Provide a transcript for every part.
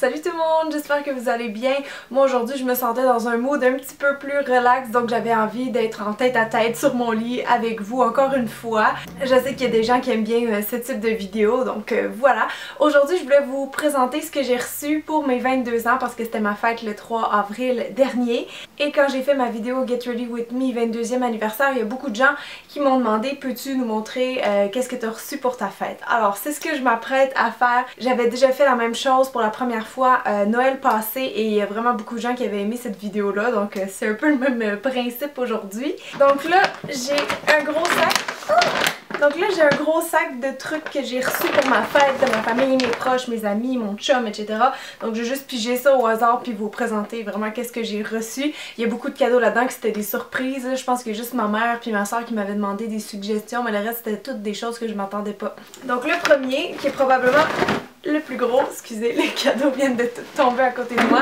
Salut tout le monde, j'espère que vous allez bien. Moi aujourd'hui je me sentais dans un mood un petit peu plus relax, donc j'avais envie d'être en tête à tête sur mon lit avec vous encore une fois. Je sais qu'il y a des gens qui aiment bien ce type de vidéo, donc voilà. Aujourd'hui je voulais vous présenter ce que j'ai reçu pour mes 22 ans parce que c'était ma fête le 3 avril dernier. Et quand j'ai fait ma vidéo Get Ready With Me 22e anniversaire, il y a beaucoup de gens qui m'ont demandé peux-tu nous montrer qu'est-ce que tu as reçu pour ta fête. Alors c'est ce que je m'apprête à faire. J'avais déjà fait la même chose pour la première fois Noël passé et il y a vraiment beaucoup de gens qui avaient aimé cette vidéo là, donc c'est un peu le même principe aujourd'hui. Donc là j'ai un gros sac. Donc là j'ai un gros sac de trucs que j'ai reçus pour ma fête, de ma famille, mes proches, mes amis, mon chum, etc. Donc je vais juste piger ça au hasard puis vous présenter vraiment qu'est-ce que j'ai reçu. Il y a beaucoup de cadeaux là-dedans que c'était des surprises. Je pense qu'il y a juste ma mère puis ma soeur qui m'avaient demandé des suggestions, mais le reste c'était toutes des choses que je m'attendais pas. Donc le premier, qui est probablement le plus gros, excusez, les cadeaux viennent de tomber à côté de moi.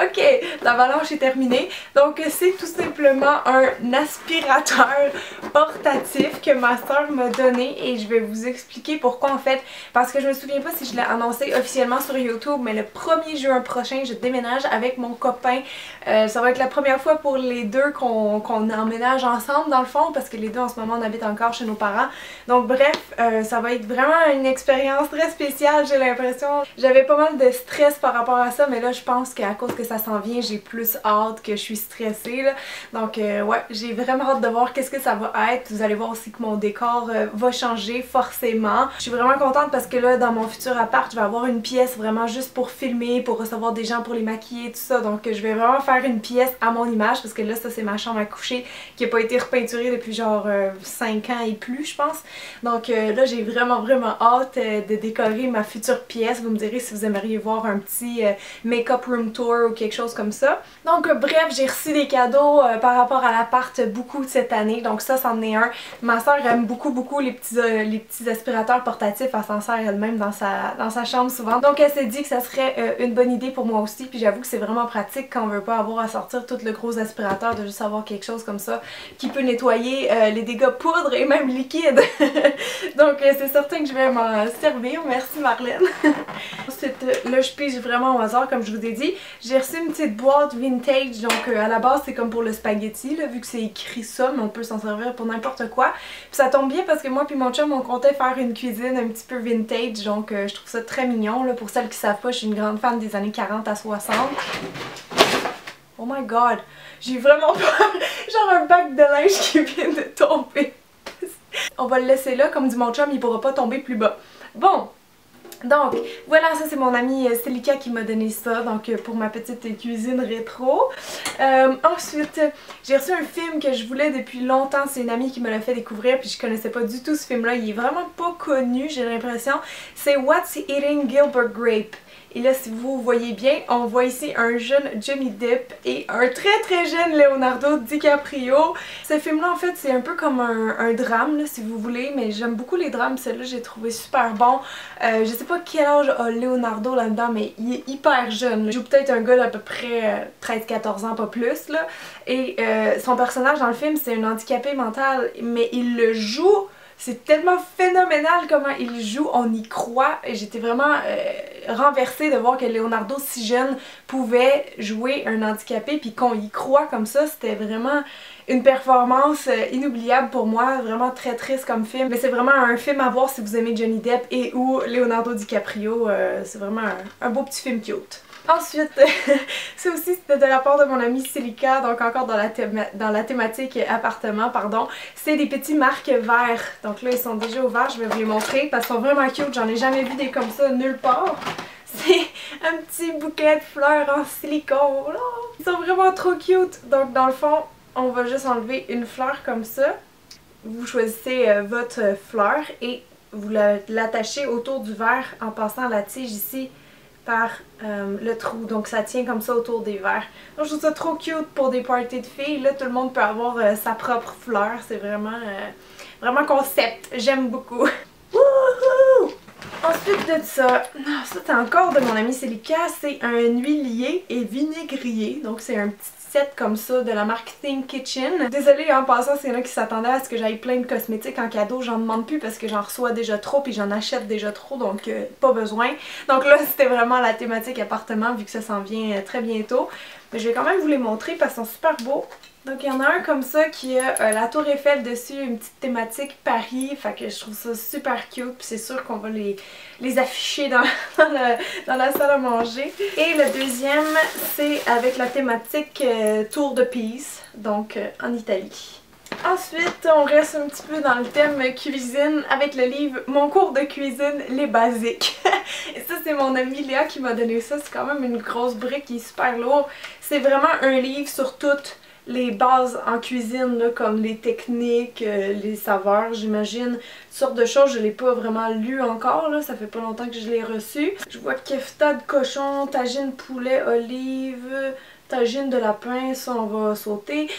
Ok, l'avalanche est terminée. Donc c'est tout simplement un aspirateur portatif que ma soeur m'a donné et je vais vous expliquer pourquoi en fait. Parce que je me souviens pas si je l'ai annoncé officiellement sur YouTube, mais le 1er juin prochain je déménage avec mon copain. Ça va être la première fois pour les deux qu'on emménage ensemble dans le fond, parce que les deux en ce moment on habite encore chez nos parents. Donc bref, ça va être vraiment une expérience très spéciale, j'ai l'impression. J'avais pas mal de stress par rapport à ça, mais là je pense qu'à cause que ça s'en vient, j'ai plus hâte que je suis stressée là. Donc ouais, j'ai vraiment hâte de voir qu'est-ce que ça va être. Vous allez voir aussi que mon décor va changer forcément. Je suis vraiment contente parce que là dans mon futur appart, je vais avoir une pièce vraiment juste pour filmer, pour recevoir des gens pour les maquiller, tout ça. Donc je vais vraiment faire une pièce à mon image parce que là ça c'est ma chambre à coucher qui a pas été repeinturée depuis genre 5 ans et plus je pense. Donc là j'ai vraiment hâte de décorer ma future pièce. Vous me direz si vous aimeriez voir un petit make-up room tour ou quelque chose comme ça. Donc bref, j'ai reçu des cadeaux par rapport à l'appart beaucoup cette année, donc ça c'en est un. Ma soeur aime beaucoup les petits aspirateurs portatifs, elle s'en sert elle-même dans sa chambre souvent. Donc elle s'est dit que ça serait une bonne idée pour moi aussi, puis j'avoue que c'est vraiment pratique quand on veut pas avoir à sortir tout le gros aspirateur, de juste avoir quelque chose comme ça qui peut nettoyer les dégâts poudre et même liquide. Donc c'est certain que je vais m'en servir, merci Marlène. Ensuite là je pige vraiment au hasard comme je vous ai dit. J'ai reçu une petite boîte vintage, donc à la base c'est comme pour le spaghetti là, vu que c'est écrit ça, mais on peut s'en servir pour n'importe quoi. Puis ça tombe bien parce que moi puis mon chum on comptait faire une cuisine un petit peu vintage, donc je trouve ça très mignon là. Pour celles qui savent pas, je suis une grande fan des années 40 à 60. Oh my god, j'ai vraiment peur, genre un bac de linge qui vient de tomber. On va le laisser là, comme dit mon chum, il pourra pas tomber plus bas. Bon. Donc voilà, ça c'est mon amie Celica qui m'a donné ça, donc pour ma petite cuisine rétro. Ensuite, j'ai reçu un film que je voulais depuis longtemps, c'est une amie qui me l'a fait découvrir puis je connaissais pas du tout ce film là, il est vraiment pas connu j'ai l'impression. C'est What's Eating Gilbert Grape. Et là si vous voyez bien, on voit ici un jeune Johnny Depp et un très jeune Leonardo DiCaprio. Ce film là en fait c'est un peu comme un drame là, si vous voulez, mais j'aime beaucoup les drames, celui-là j'ai trouvé super bon. Je sais pas quel âge a Leonardo là-dedans, mais il est hyper jeune. Il joue peut-être un gars d'à peu près 13-14 ans, pas plus là. Et son personnage dans le film c'est un handicapé mental, mais il le joue. C'est tellement phénoménal comment il joue, on y croit. J'étais vraiment renversée de voir que Leonardo si jeune pouvait jouer un handicapé puis qu'on y croit comme ça. C'était vraiment une performance inoubliable pour moi, vraiment très triste comme film. Mais c'est vraiment un film à voir si vous aimez Johnny Depp et ou Leonardo DiCaprio. C'est vraiment un beau petit film cute. Ensuite, ça aussi c'était de la part de mon amie Celica, donc encore dans la thématique appartement, pardon. C'est des petits marques verts. Donc là ils sont déjà ouverts, je vais vous les montrer parce qu'ils sont vraiment cute, j'en ai jamais vu des comme ça nulle part. C'est un petit bouquet de fleurs en silicone. Ils sont vraiment trop cute. Donc dans le fond, on va juste enlever une fleur comme ça. Vous choisissez votre fleur et vous l'attachez autour du verre en passant la tige ici par le trou, donc ça tient comme ça autour des verres. Donc je trouve ça trop cute pour des parties de filles, là tout le monde peut avoir sa propre fleur, c'est vraiment concept, j'aime beaucoup. Wouhou! Ensuite de ça c'est encore de mon amie Celica, c'est un huilier et vinaigrier, donc c'est un petit set comme ça de la marque Think Kitchen. Désolée en passant s'il y en a qui s'attendaient à ce que j'aille plein de cosmétiques en cadeau, j'en demande plus parce que j'en reçois déjà trop puis j'en achète déjà trop, donc pas besoin. Donc là c'était vraiment la thématique appartement vu que ça s'en vient très bientôt. Mais je vais quand même vous les montrer parce qu'ils sont super beaux. Donc il y en a un comme ça qui a la tour Eiffel dessus, une petite thématique Paris, fait que je trouve ça super cute, puis c'est sûr qu'on va les afficher dans la salle à manger. Et le deuxième c'est avec la thématique Tour de Pise, donc en Italie. Ensuite, on reste un petit peu dans le thème cuisine avec le livre Mon cours de cuisine, les basiques. Et ça, c'est mon amie Léa qui m'a donné ça. C'est quand même une grosse brique qui est super lourde. C'est vraiment un livre sur toutes les bases en cuisine, là, comme les techniques, les saveurs, j'imagine. Toutes sortes de choses, je l'ai pas vraiment lu encore, là, ça fait pas longtemps que je l'ai reçu. Je vois kefta de cochon, tagine poulet, olive, tagine de lapin, ça on va sauter,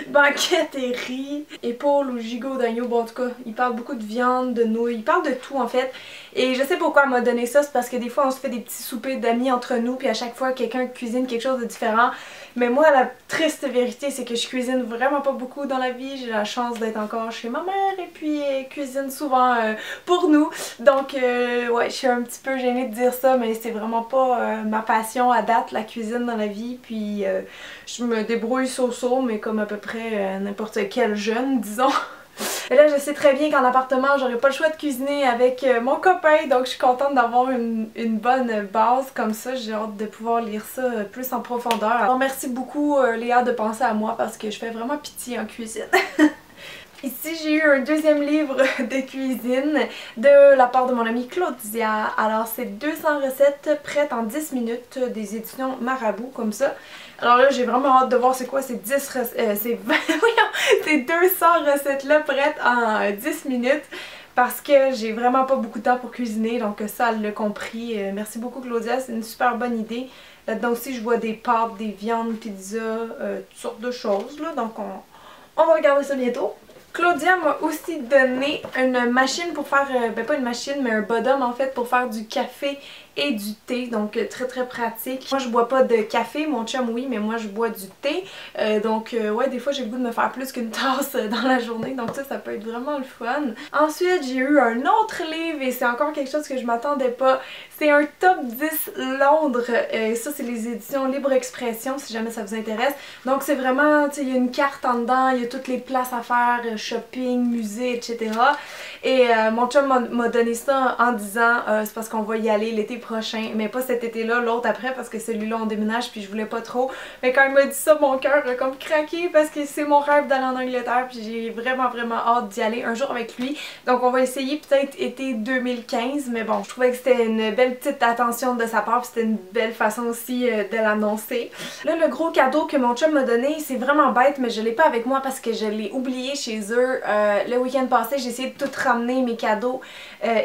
banquette et riz, épaule ou gigot d'agneau, bon en tout cas, il parle beaucoup de viande, de nouilles, il parle de tout en fait. Et je sais pourquoi elle m'a donné ça, c'est parce que des fois on se fait des petits soupers d'amis entre nous, puis à chaque fois quelqu'un cuisine quelque chose de différent. Mais moi la triste vérité c'est que je cuisine vraiment pas beaucoup dans la vie, j'ai la chance d'être encore chez ma mère et puis elle cuisine souvent pour nous. Donc ouais, je suis un petit peu gênée de dire ça, mais c'est vraiment pas ma passion à date, la cuisine dans la vie. Puis je me débrouille so-so, mais comme à peu près n'importe quel jeune, disons. Et là, je sais très bien qu'en appartement, j'aurais pas le choix de cuisiner avec mon copain, donc je suis contente d'avoir une bonne base comme ça. J'ai hâte de pouvoir lire ça plus en profondeur. Alors merci beaucoup Léa de penser à moi parce que je fais vraiment pitié en cuisine. Ici, j'ai eu un deuxième livre de cuisine de la part de mon amie Claudia. Alors, c'est 200 recettes prêtes en 10 minutes des éditions Marabout, comme ça. Alors là, j'ai vraiment hâte de voir c'est quoi ces 10 recettes, ces 200 recettes-là prêtes en 10 minutes. Parce que j'ai vraiment pas beaucoup de temps pour cuisiner, donc ça, elle l'a compris. Merci beaucoup Claudia, c'est une super bonne idée. Là-dedans aussi, je vois des pâtes, des viandes, pizza, toutes sortes de choses, là. Donc, on va regarder ça bientôt. Claudia m'a aussi donné une machine pour faire, ben pas une machine mais un bottom en fait pour faire du café et du thé, donc très pratique. Moi je bois pas de café, mon chum oui, mais moi je bois du thé, donc ouais des fois j'ai le goût de me faire plus qu'une tasse dans la journée, donc ça peut être vraiment le fun. Ensuite j'ai eu un autre livre et c'est encore quelque chose que je m'attendais pas, c'est un top 10 Londres, ça c'est les éditions Libre Expression si jamais ça vous intéresse. Donc c'est vraiment, tu sais, il y a une carte en dedans, il y a toutes les places à faire, shopping, musée, etc. Et mon chum m'a donné ça en disant c'est parce qu'on va y aller l'été prochain, mais pas cet été-là, l'autre après parce que celui-là on déménage puis je voulais pas trop. Mais quand il m'a dit ça, mon cœur a comme craqué parce que c'est mon rêve d'aller en Angleterre puis j'ai vraiment hâte d'y aller un jour avec lui. Donc on va essayer peut-être été 2015, mais bon, je trouvais que c'était une belle petite attention de sa part puis c'était une belle façon aussi de l'annoncer. Là le gros cadeau que mon chum m'a donné, c'est vraiment bête mais je l'ai pas avec moi parce que je l'ai oublié chez eux. Le week-end passé, j'ai essayé de tout ramener mes cadeaux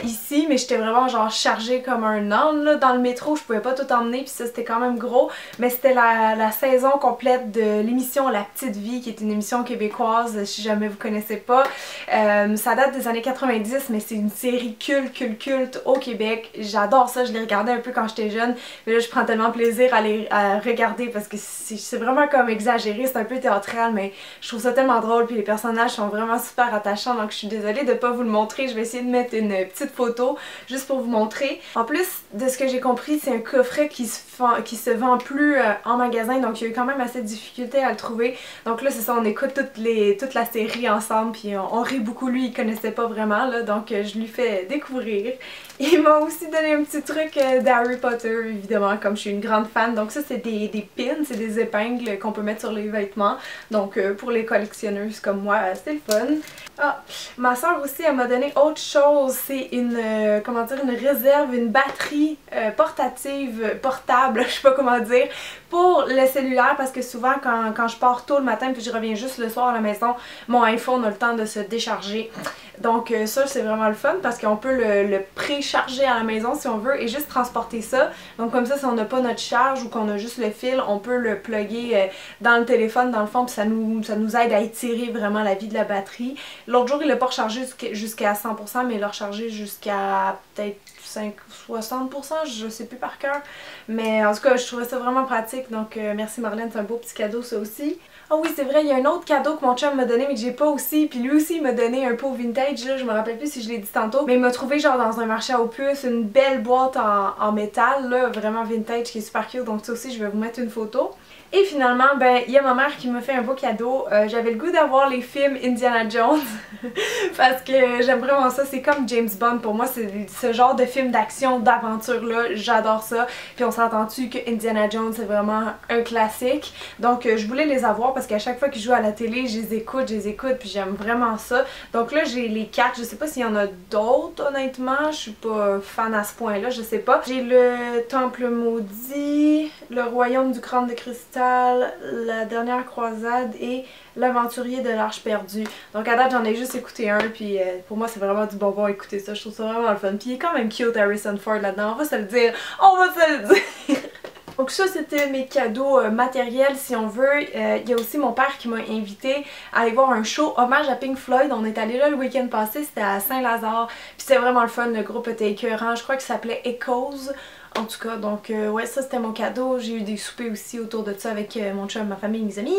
ici, mais j'étais vraiment genre chargée comme un âne là. Dans le métro, je pouvais pas tout emmener puis ça c'était quand même gros, mais c'était la saison complète de l'émission La Petite Vie qui est une émission québécoise si jamais vous connaissez pas. Ça date des années 90 mais c'est une série culte au Québec. J'adore ça, je l'ai regardé un peu quand j'étais jeune, mais là je prends tellement plaisir à regarder parce que c'est vraiment comme exagéré, c'est un peu théâtral mais je trouve ça tellement drôle puis les personnages sont vraiment super attachants, donc je suis désolée de pas vous le montrer. Je vais essayer de mettre une petite photo juste pour vous montrer. En plus de ce que j'ai compris, c'est un coffret qui se vend plus en magasin, donc il y a eu quand même assez de difficultés à le trouver. Donc là c'est ça, on écoute toute la série ensemble puis on rit beaucoup. Lui il connaissait pas vraiment là, donc je lui fais découvrir. Il m'a aussi donné un petit truc d'Harry Potter évidemment comme je suis une grande fan, donc ça c'est des pins, c'est des épingles qu'on peut mettre sur les vêtements, donc pour les collectionneuses comme moi c'est le fun. Ah, ma soeur aussi elle m'a donné autre chose, c'est une comment dire, une réserve, une batterie portable, je sais pas comment dire, pour le cellulaire parce que souvent quand je pars tôt le matin puis je reviens juste le soir à la maison, mon iPhone a le temps de se décharger. Donc ça c'est vraiment le fun parce qu'on peut le précharger à la maison si on veut et juste transporter ça. Donc comme ça si on n'a pas notre charge ou qu'on a juste le fil, on peut le plugger dans le téléphone dans le fond, puis ça nous aide à étirer vraiment la vie de la batterie. L'autre jour il l'a pas rechargé jusqu'à 100% mais il l'a rechargé jusqu'à peut-être 60%, je sais plus par cœur. Mais en tout cas, je trouvais ça vraiment pratique. Donc merci Marlène, c'est un beau petit cadeau ça aussi. Ah oui, c'est vrai, il y a un autre cadeau que mon chum m'a donné mais que j'ai pas aussi. Puis lui aussi il m'a donné un pot vintage, là, je me rappelle plus si je l'ai dit tantôt. Mais il m'a trouvé genre dans un marché aux puces une belle boîte en métal, là, vraiment vintage qui est super cute. Donc ça aussi, je vais vous mettre une photo. Et finalement, ben, il y a ma mère qui m'a fait un beau cadeau. J'avais le goût d'avoir les films Indiana Jones parce que j'aime vraiment ça. C'est comme James Bond pour moi, c'est ce genre de film d'action, d'aventure là, j'adore ça. Puis on s'entend-tu que Indiana Jones c'est vraiment un classique. Donc je voulais les avoir parce qu'à chaque fois qu'ils jouent à la télé, je les écoute, puis j'aime vraiment ça. Donc là j'ai les 4, je sais pas s'il y en a d'autres honnêtement, je suis pas fan à ce point là, je sais pas. J'ai le Temple Maudit, le Royaume du Crâne de Cristal, la Dernière Croisade et L'Aventurier de l'Arche Perdue. Donc à date j'en ai juste écouté un, puis pour moi c'est vraiment du bonbon écouter ça, je trouve ça vraiment le fun. Puis il est quand même cute Harrison Ford là-dedans, on va se le dire, on va se le dire. Donc ça c'était mes cadeaux matériels si on veut. Il y a aussi mon père qui m'a invité à aller voir un show hommage à Pink Floyd. On est allé là le week-end passé, c'était à Saint-Lazare. Puis c'était vraiment le fun, le groupe était écœurant, je crois que ça s'appelait Echoes. En tout cas, donc ouais, ça c'était mon cadeau. J'ai eu des soupers aussi autour de ça avec mon chum, ma famille, mes amis.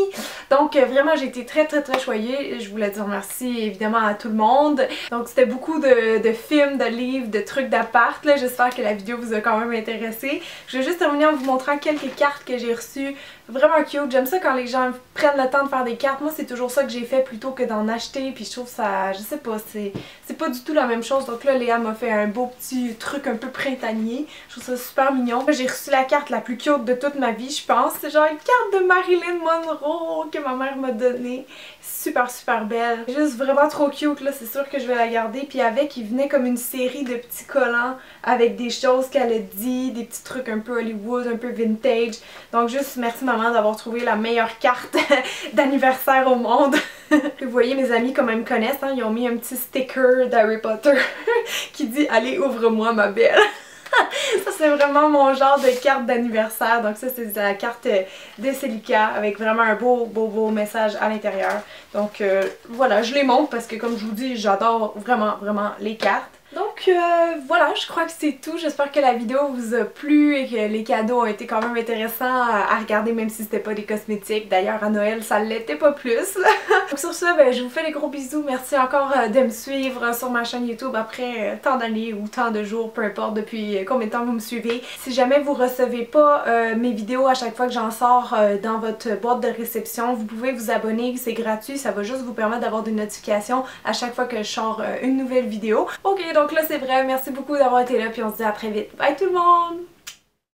Donc vraiment j'ai été très choyée. Je voulais dire merci évidemment à tout le monde. Donc c'était beaucoup de films, de livres, de trucs d'appart. J'espère que la vidéo vous a quand même intéressé. Je vais juste terminer en vous montrant quelques cartes que j'ai reçues. Vraiment cute. J'aime ça quand les gens prennent le temps de faire des cartes. Moi c'est toujours ça que j'ai fait plutôt que d'en acheter. Puis je trouve ça, je sais pas, c'est pas du tout la même chose. Donc là Léa m'a fait un beau petit truc un peu printanier. Je trouve ça super mignon. J'ai reçu la carte la plus cute de toute ma vie je pense. C'est genre une carte de Marilyn Monroe que ma mère m'a donnée. Super belle. Juste vraiment trop cute là, c'est sûr que je vais la garder. Puis avec il venait comme une série de petits collants avec des choses qu'elle a dit, des petits trucs un peu Hollywood, un peu vintage. Donc juste merci maman d'avoir trouvé la meilleure carte d'anniversaire au monde. Vous voyez mes amis comme ils me connaissent, hein, ils ont mis un petit sticker d'Harry Potter qui dit allez ouvre-moi ma belle. Ça c'est vraiment mon genre de carte d'anniversaire. Donc ça c'est la carte de Celica avec vraiment un beau message à l'intérieur. Donc voilà, je les montre parce que comme je vous dis, j'adore vraiment les cartes. Donc voilà, je crois que c'est tout. J'espère que la vidéo vous a plu et que les cadeaux ont été quand même intéressants à regarder même si c'était pas des cosmétiques. D'ailleurs à Noël ça l'était pas plus. Donc sur ce, ben, je vous fais des gros bisous. Merci encore de me suivre sur ma chaîne YouTube après tant d'années ou tant de jours, peu importe depuis combien de temps vous me suivez. Si jamais vous recevez pas mes vidéos à chaque fois que j'en sors dans votre boîte de réception, vous pouvez vous abonner, c'est gratuit. Ça va juste vous permettre d'avoir des notifications à chaque fois que je sors une nouvelle vidéo. Ok, donc là c'est vrai, merci beaucoup d'avoir été là puis on se dit à très vite. Bye tout le monde!